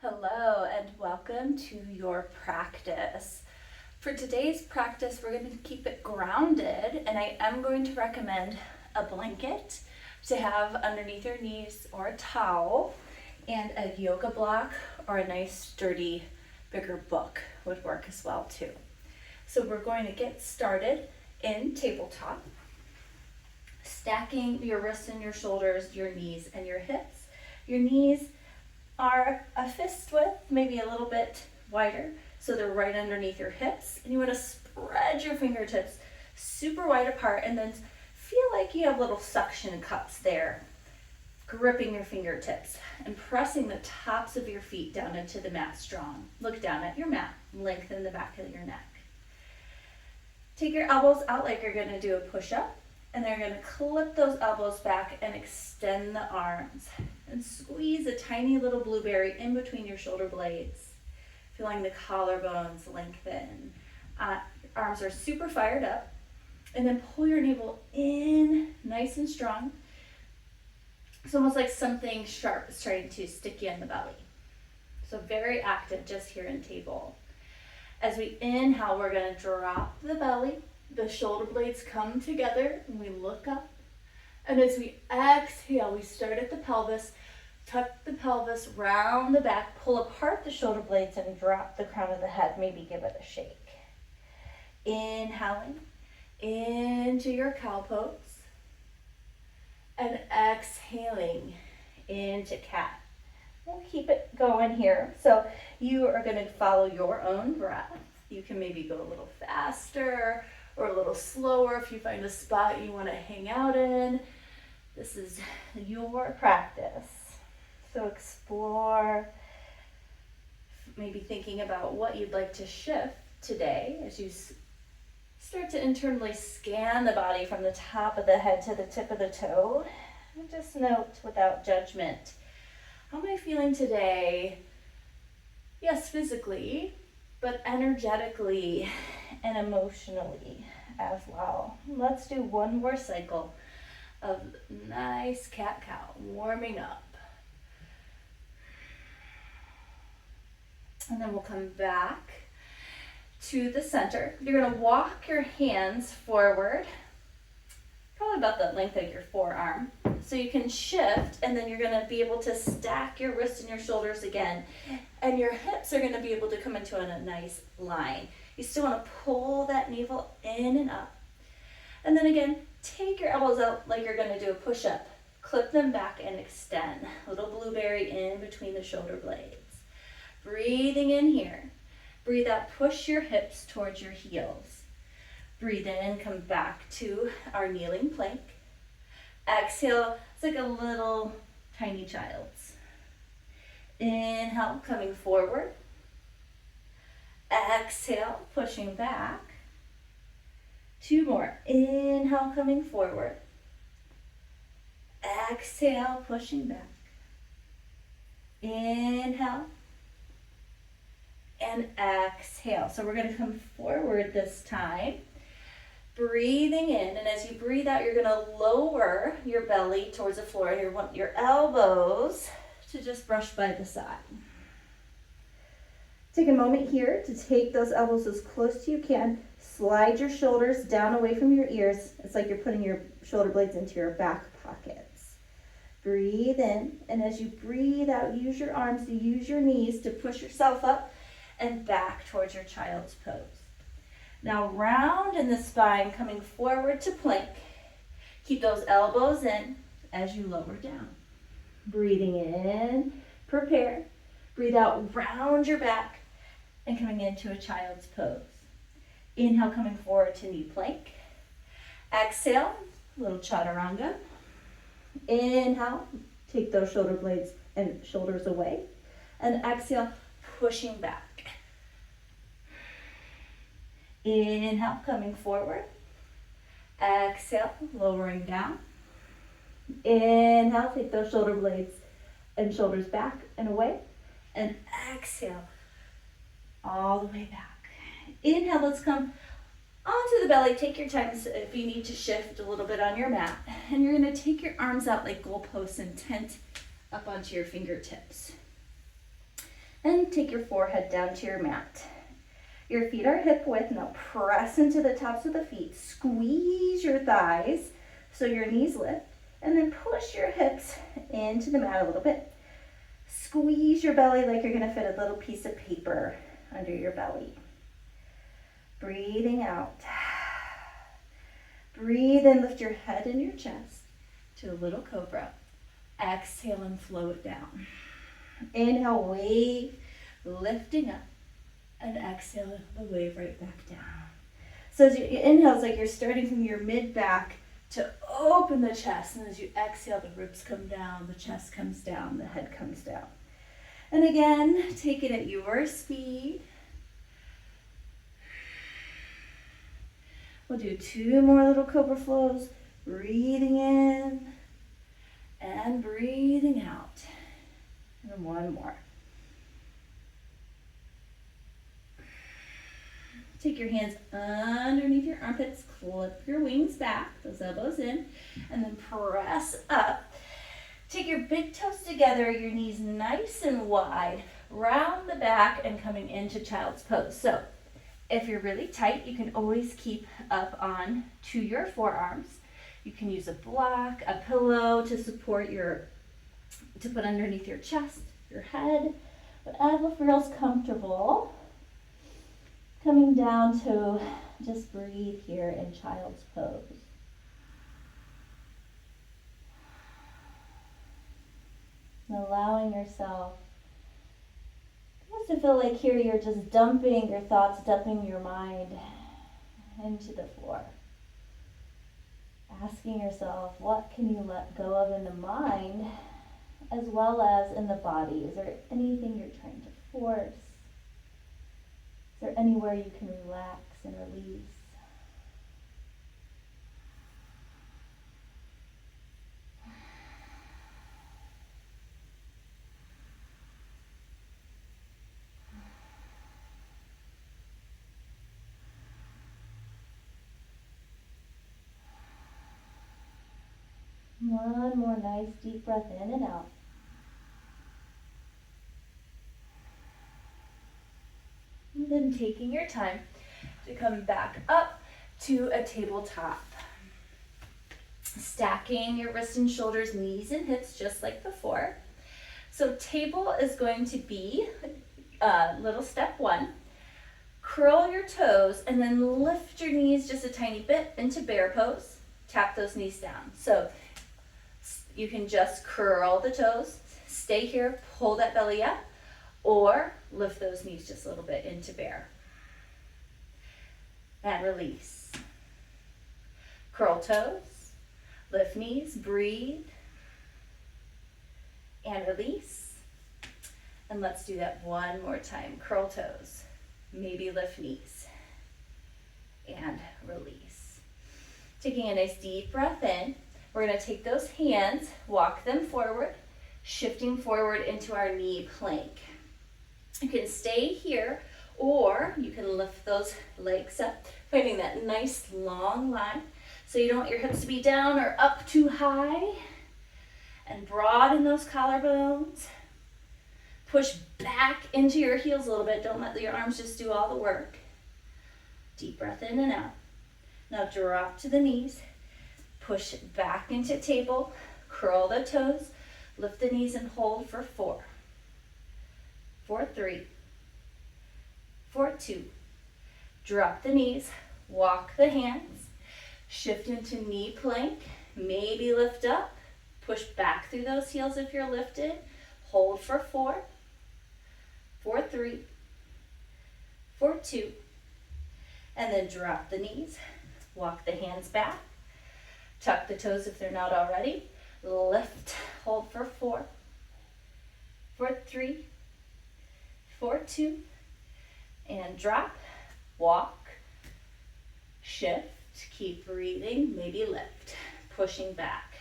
Hello and welcome to your practice. For today's practice, we're going to keep it grounded, and I am going to recommend a blanket to have underneath your knees or a towel, and a yoga block or a nice sturdy bigger book would work as well too. So we're going to get started in tabletop, stacking your wrists and your shoulders, your knees and your hips. Your knees are a fist width, maybe a little bit wider, so they're right underneath your hips, and you want to spread your fingertips super wide apart and then feel like you have little suction cups there, gripping your fingertips and pressing the tops of your feet down into the mat strong. Look down at your mat, lengthen the back of your neck. Take your elbows out like you're going to do a push-up, and then you're going to clip those elbows back and extend the arms and squeeze a tiny little blueberry in between your shoulder blades, feeling the collarbones lengthen. Arms are super fired up, and then pull your navel in nice and strong. It's almost like something sharp is trying to stick you in the belly. So very active just here in table. As we inhale, we're going to drop the belly. The shoulder blades come together and we look up. And as we exhale, we start at the pelvis, tuck the pelvis, round the back, pull apart the shoulder blades and drop the crown of the head. Maybe give it a shake. Inhaling into your cow pose and exhaling into cat. We'll keep it going here. So you are going to follow your own breath. You can maybe go a little faster or a little slower if you find a spot you want to hang out in. This is your practice. So explore, maybe thinking about what you'd like to shift today as you start to internally scan the body from the top of the head to the tip of the toe. And just note without judgment, how am I feeling today? Yes, physically, but energetically and emotionally as well. Let's do one more cycle of nice cat-cow, warming up. And then we'll come back to the center. You're going to walk your hands forward, probably about the length of your forearm. So you can shift, and then you're going to be able to stack your wrists and your shoulders again. And your hips are going to be able to come into a nice line. You still want to pull that navel in and up. And then again, take your elbows out like you're going to do a push-up. Clip them back and extend. Little blueberry in between the shoulder blades. Breathing in here. Breathe out, push your hips towards your heels. Breathe in, come back to our kneeling plank. Exhale, it's like a little tiny child's. Inhale, coming forward. Exhale, pushing back. Two more. Inhale, coming forward. Exhale, pushing back. Inhale. And exhale. So we're going to come forward this time. Breathing in, and as you breathe out, you're going to lower your belly towards the floor, and you want your elbows to just brush by the side. Take a moment here to take those elbows as close as you can. Slide your shoulders down away from your ears. It's like you're putting your shoulder blades into your back pockets. Breathe in, and as you breathe out, use your arms to use your knees to push yourself up and back towards your child's pose. Now round in the spine, coming forward to plank. Keep those elbows in as you lower down. Breathing in, prepare. Breathe out, round your back, and coming into a child's pose. Inhale, coming forward to knee plank. Exhale, little chaturanga. Inhale, take those shoulder blades and shoulders away. And exhale, pushing back. Inhale, coming forward. Exhale, lowering down. Inhale, take those shoulder blades and shoulders back and away. And exhale, all the way back. Inhale, let's come onto the belly. Take your time if you need to shift a little bit on your mat. And you're going to take your arms out like goalposts and tent up onto your fingertips. And take your forehead down to your mat. Your feet are hip width. Now press into the tops of the feet. Squeeze your thighs so your knees lift. And then push your hips into the mat a little bit. Squeeze your belly like you're going to fit a little piece of paper under your belly. Breathing out. Breathe in, lift your head and your chest to a little cobra. Exhale and flow it down. Inhale, wave, lifting up. And exhale, the wave right back down. So as you inhale, it's like you're starting from your mid-back to open the chest. And as you exhale, the ribs come down, the chest comes down, the head comes down. And again, take it at your speed. We'll do 2 more little cobra flows. Breathing in and breathing out. And 1 more. Take your hands underneath your armpits, clip your wings back, those elbows in, and then press up. Take your big toes together, your knees nice and wide, round the back and coming into child's pose. So if you're really tight, you can always keep up on to your forearms. You can use a block, a pillow to support to put underneath your chest, your head, whatever feels comfortable. Coming down to just breathe here in child's pose. And allowing yourself just to feel like here you're just dumping your thoughts, dumping your mind into the floor. Asking yourself, what can you let go of in the mind as well as in the body? Is there anything you're trying to force? Is there anywhere you can relax and release? One more nice deep breath in and out. And then taking your time to come back up to a tabletop. Stacking your wrists and shoulders, knees and hips just like before. So table is going to be little step 1. Curl your toes and then lift your knees just a tiny bit into bear pose. Tap those knees down. So you can just curl the toes, stay here, pull that belly up, or lift those knees just a little bit into bear. And release. Curl toes, lift knees, breathe, and release. And let's do that one more time. Curl toes, maybe lift knees, and release. Taking a nice deep breath in. We're going to take those hands, walk them forward, shifting forward into our knee plank. You can stay here, or you can lift those legs up, finding that nice long line. So you don't want your hips to be down or up too high. And broaden those collarbones. Push back into your heels a little bit. Don't let your arms just do all the work. Deep breath in and out. Now drop to the knees. Push back into table, curl the toes, lift the knees and hold for 4, for 3, for 2. Drop the knees, walk the hands, shift into knee plank, maybe lift up, push back through those heels if you're lifted, hold for 4, for 3, for 2, and then drop the knees, walk the hands back. Tuck the toes if they're not already. Lift, hold for 4, for 3, for 2, and drop, walk, shift, keep breathing, maybe lift, pushing back.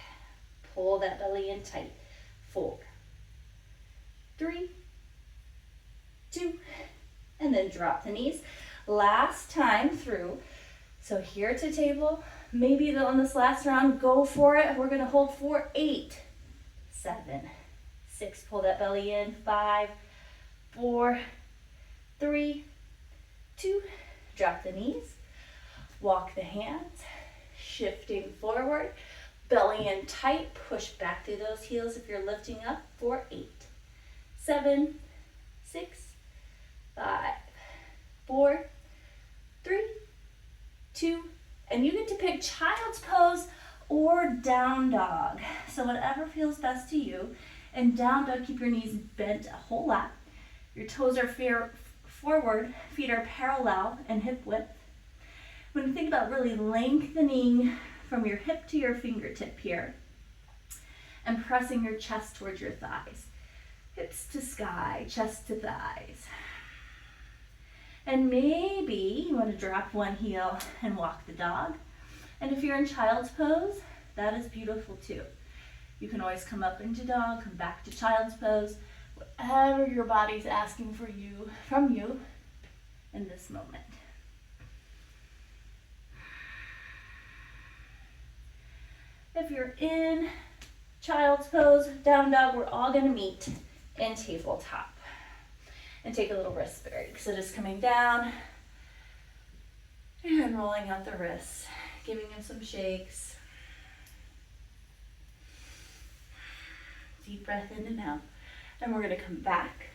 Pull that belly in tight. 4, 3, 2, and then drop the knees. Last time through. So here to table. Maybe on this last round, go for it. We're going to hold for 8, 7, 6. Pull that belly in. 5, 4, 3, 2, drop the knees, walk the hands, shifting forward, belly in tight, push back through those heels if you're lifting up for 8, 7, 6, 5, 4, 3, 2, and you get to pick child's pose or down dog. So whatever feels best to you. And down dog, keep your knees bent a whole lot. Your toes are forward, feet are parallel and hip width. When you think about really lengthening from your hip to your fingertip here and pressing your chest towards your thighs. Hips to sky, chest to thighs. And maybe you want to drop one heel and walk the dog. And if you're in child's pose, that is beautiful too. You can always come up into dog, come back to child's pose, whatever your body's asking from you in this moment. If you're in child's pose, down dog, we're all going to meet in tabletop. And take a little wrist break. So just coming down and rolling out the wrists, giving them some shakes. Deep breath in and out. And we're going to come back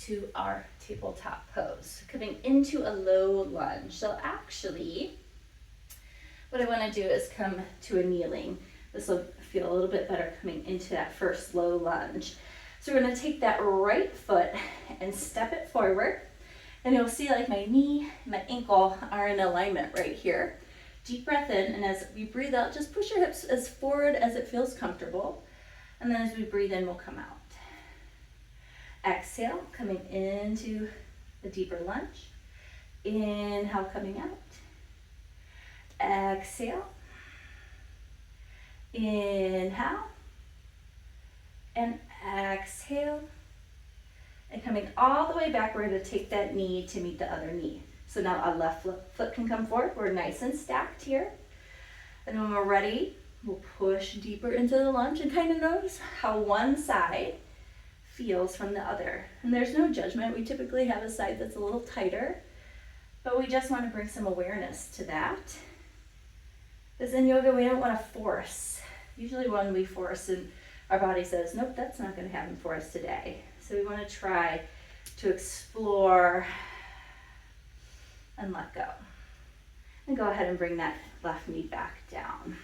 to our tabletop pose. Coming into a low lunge. So actually, what I want to do is come to a kneeling. This will feel a little bit better coming into that first low lunge. So we're going to take that right foot and step it forward. And you'll see like my knee and my ankle are in alignment right here. Deep breath in, and as we breathe out, just push your hips as forward as it feels comfortable. And then as we breathe in, we'll come out. Exhale, coming into a deeper lunge. Inhale, coming out. Exhale. Inhale. And exhale. And coming all the way back, we're going to take that knee to meet the other knee. So now our left foot can come forward. We're nice and stacked here. And when we're ready, we'll push deeper into the lunge and kind of notice how one side feels from the other. And there's no judgment. We typically have a side that's a little tighter, but we just want to bring some awareness to that. Because in yoga, we don't want to force. Usually when we force, and our body says, nope, that's not going to happen for us today. So we want to try to explore and let go. And go ahead and bring that left knee back down.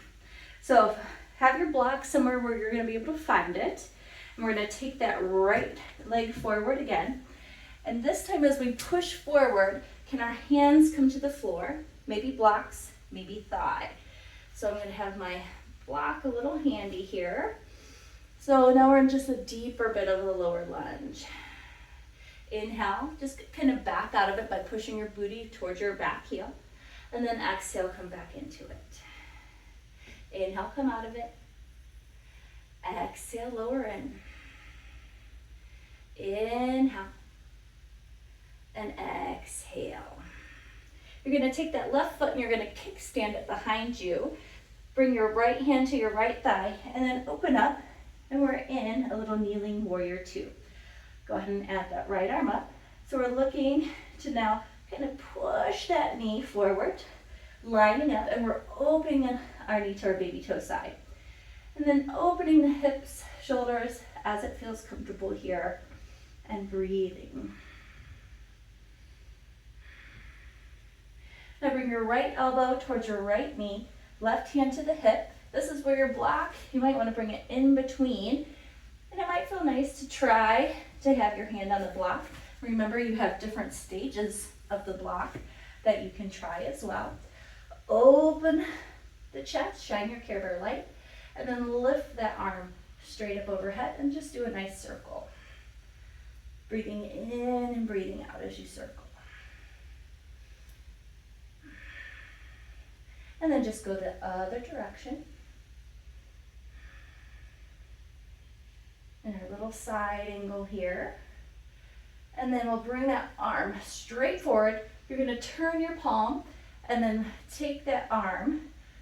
So have your block somewhere where you're going to be able to find it. And we're going to take that right leg forward again. And this time as we push forward, can our hands come to the floor? Maybe blocks, maybe thigh. So I'm going to have my block a little handy here. So now we're in just a deeper bit of a lower lunge. Inhale, just kind of back out of it by pushing your booty towards your back heel. And then exhale, come back into it. Inhale, come out of it. Exhale, lower in. Inhale. And exhale. You're going to take that left foot and you're going to kickstand it behind you. Bring your right hand to your right thigh and then open up. And we're in a little kneeling warrior 2. Go ahead and add that right arm up. So we're looking to now kind of push that knee forward, lining up, and we're opening our knee to our baby toe side. And then opening the hips, shoulders as it feels comfortable here, and breathing. Now bring your right elbow towards your right knee, left hand to the hip. This is where your block, you might want to bring it in between. And it might feel nice to try to have your hand on the block. Remember, you have different stages of the block that you can try as well. Open the chest, shine your Care Bear light, and then lift that arm straight up overhead and just do a nice circle. Breathing in and breathing out as you circle. And then just go the other direction. And our little side angle here. And then we'll bring that arm straight forward. You're going to turn your palm and then take that arm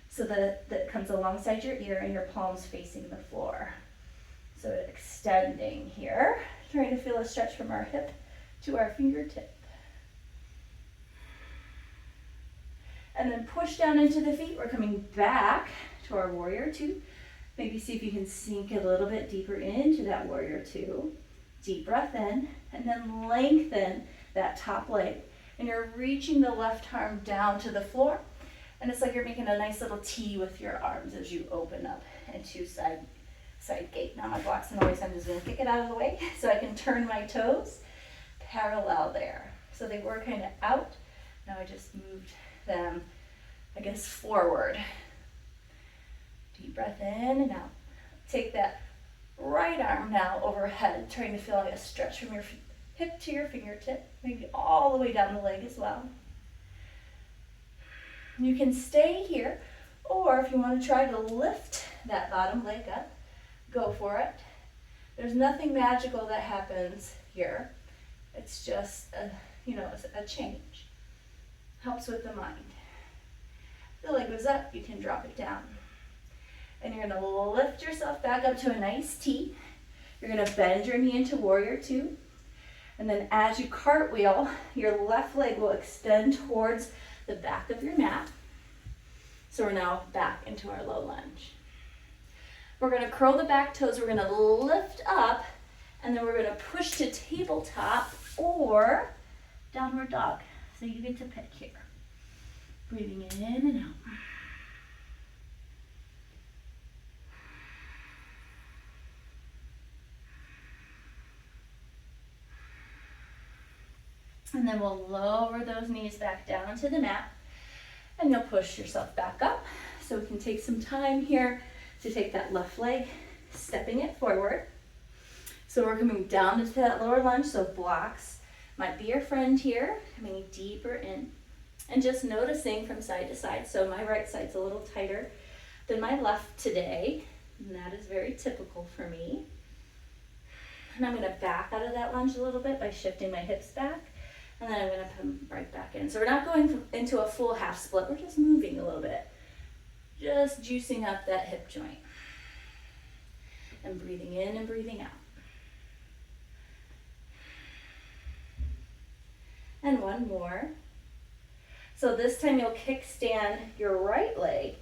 so that it comes alongside your ear and your palm's facing the floor. So extending here. trying to feel a stretch from our hip to our fingertip. And then push down into the feet. We're coming back to our warrior two. Maybe see if you can sink a little bit deeper into that warrior two. Deep breath in, and then lengthen that top leg. And you're reaching the left arm down to the floor. And it's like you're making a nice little T with your arms as you open up into side gate. Now my block's in the way, so I'm just gonna kick it out of the way so I can turn my toes parallel there. So they were kind of out. Now I just moved them, I guess, forward. Deep breath in and out. Take that right arm now overhead, trying to feel like a stretch from your hip to your fingertip, maybe all the way down the leg as well. You can stay here, or if you want to try to lift that bottom leg up, go for it. There's nothing magical that happens here. It's just a change. Helps with the mind. If the leg goes up, you can drop it down. And you're going to lift yourself back up to a nice T. You're going to bend your knee into warrior two. And then as you cartwheel, your left leg will extend towards the back of your mat. So we're now back into our low lunge. We're going to curl the back toes. We're going to lift up, and then we're going to push to tabletop or downward dog. So you get to pick here. Breathing in and out. And then we'll lower those knees back down to the mat, and you'll push yourself back up. So we can take some time here to take that left leg, stepping it forward. So we're coming down into that lower lunge, so blocks might be your friend here, coming deeper in, and just noticing from side to side. So my right side's a little tighter than my left today, and that is very typical for me. And I'm gonna back out of that lunge a little bit by shifting my hips back. And then I'm going to come right back in. So we're not going into a full half split. We're just moving a little bit. Just juicing up that hip joint. And breathing in and breathing out. And one more. So this time you'll kickstand your right leg.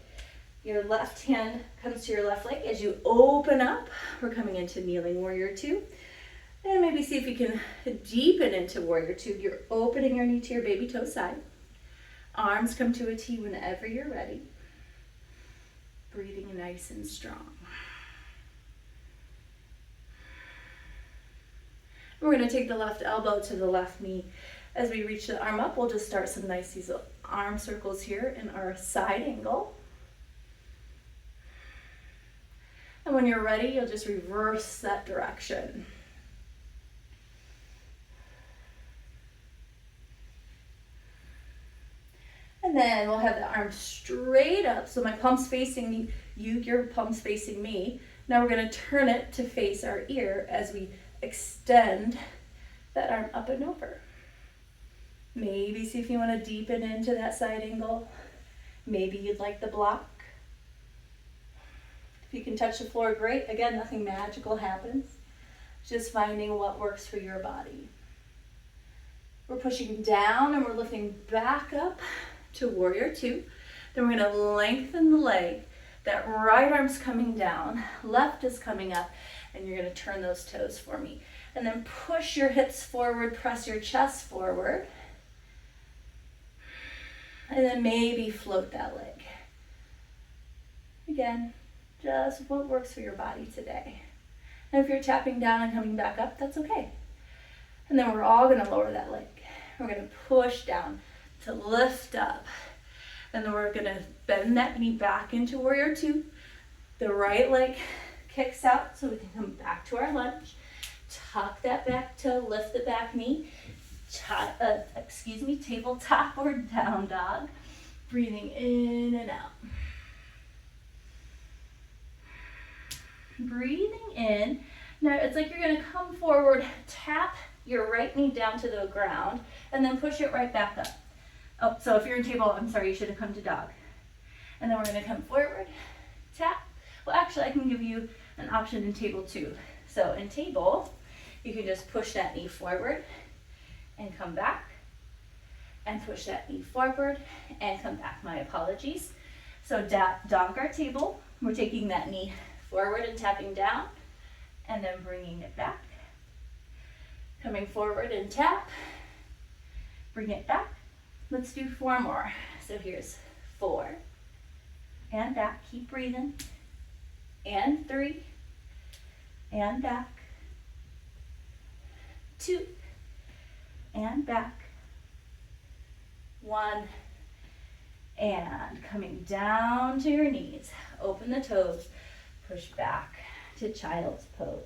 Your left hand comes to your left leg. As you open up, we're coming into kneeling warrior two. And maybe see if you can deepen into warrior two. You're opening your knee to your baby toe side. Arms come to a T whenever you're ready. Breathing nice and strong. We're going to take the left elbow to the left knee. As we reach the arm up, we'll just start some nice these arm circles here in our side angle. And when you're ready, you'll just reverse that direction. And then we'll have the arm straight up. So my palm's facing you, your palm's facing me. Now we're going to turn it to face our ear as we extend that arm up and over. Maybe see if you want to deepen into that side angle. Maybe you'd like the block. If you can touch the floor, great. Again, nothing magical happens. Just finding what works for your body. We're pushing down and we're lifting back up to warrior two. Then we're going to lengthen the leg. That right arm's coming down, left is coming up, and you're going to turn those toes for me. And then push your hips forward, press your chest forward. And then maybe float that leg. Again, just what works for your body today. And if you're tapping down and coming back up, that's okay. And then we're all going to lower that leg. We're going to push down to lift up. And then we're going to bend that knee back into warrior two. The right leg kicks out so we can come back to our lunge. Tuck that back toe, lift the back knee. Tabletop or down dog. Breathing in and out. Breathing in. Now it's like you're going to come forward, tap your right knee down to the ground, and then push it right back up. Oh, so if you're in table, I'm sorry, you should have come to dog. And then we're going to come forward, tap. Well, actually, I can give you an option in table too. So in table, You can just push that knee forward and come back, and push that knee forward and come back. My apologies. So dog guard table, we're taking that knee forward and tapping down, and then bringing it back. Coming forward and tap, bring it back. Let's do 4 more. So here's 4, and back, keep breathing, and 3, and back, 2, and back, 1, and coming down to your knees. Open the toes, push back to child's pose.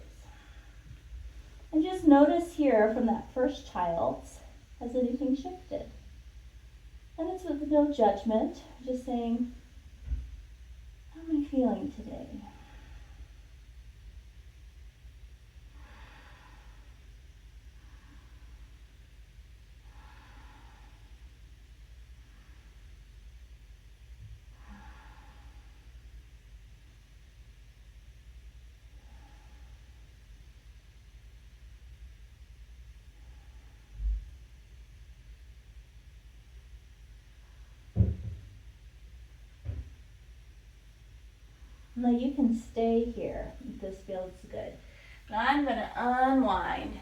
And just notice here from that first child's, has anything shifted? And it's with no judgment, just saying, how am I feeling today? Now you can stay here if this feels good. Now I'm going to unwind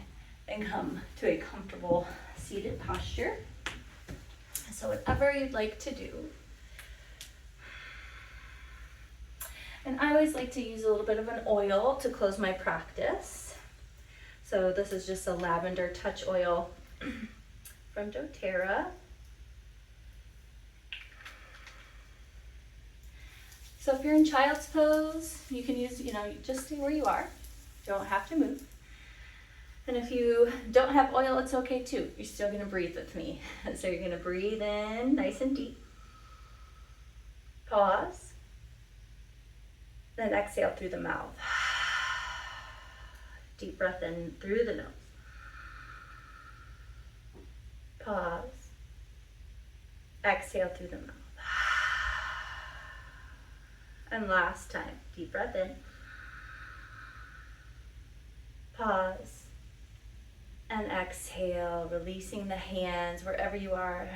and come to a comfortable seated posture. So whatever you'd like to do. And I always like to use a little bit of an oil to close my practice. So this is just a lavender touch oil from doTERRA. So if you're in child's pose, you can use, just stay where you are. Don't have to move. And if you don't have oil, it's okay too. You're still gonna breathe with me. So you're gonna breathe in nice and deep. Pause. Then exhale through the mouth. Deep breath in through the nose. Pause. Exhale through the mouth. And last time, deep breath in. Pause. And exhale, releasing the hands wherever you are,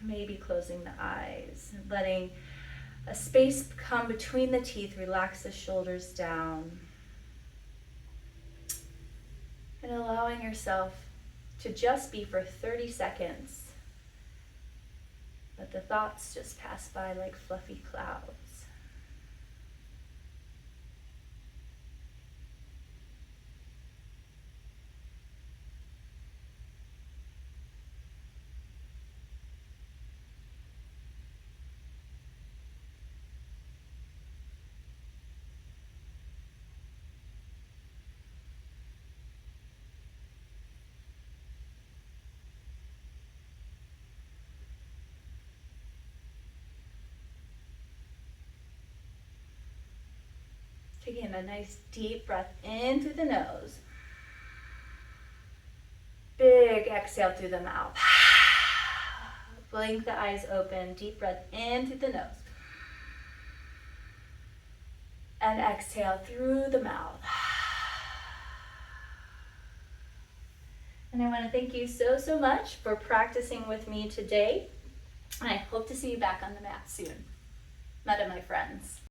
maybe closing the eyes, letting a space come between the teeth, relax the shoulders down, and allowing yourself to just be for 30 seconds. Let the thoughts just pass by like fluffy clouds. Taking a nice deep breath in through the nose. Big exhale through the mouth. Blink the eyes open. Deep breath in through the nose. And exhale through the mouth. And I want to thank you so much for practicing with me today. And I hope to see you back on the mat soon. Meta, my friends.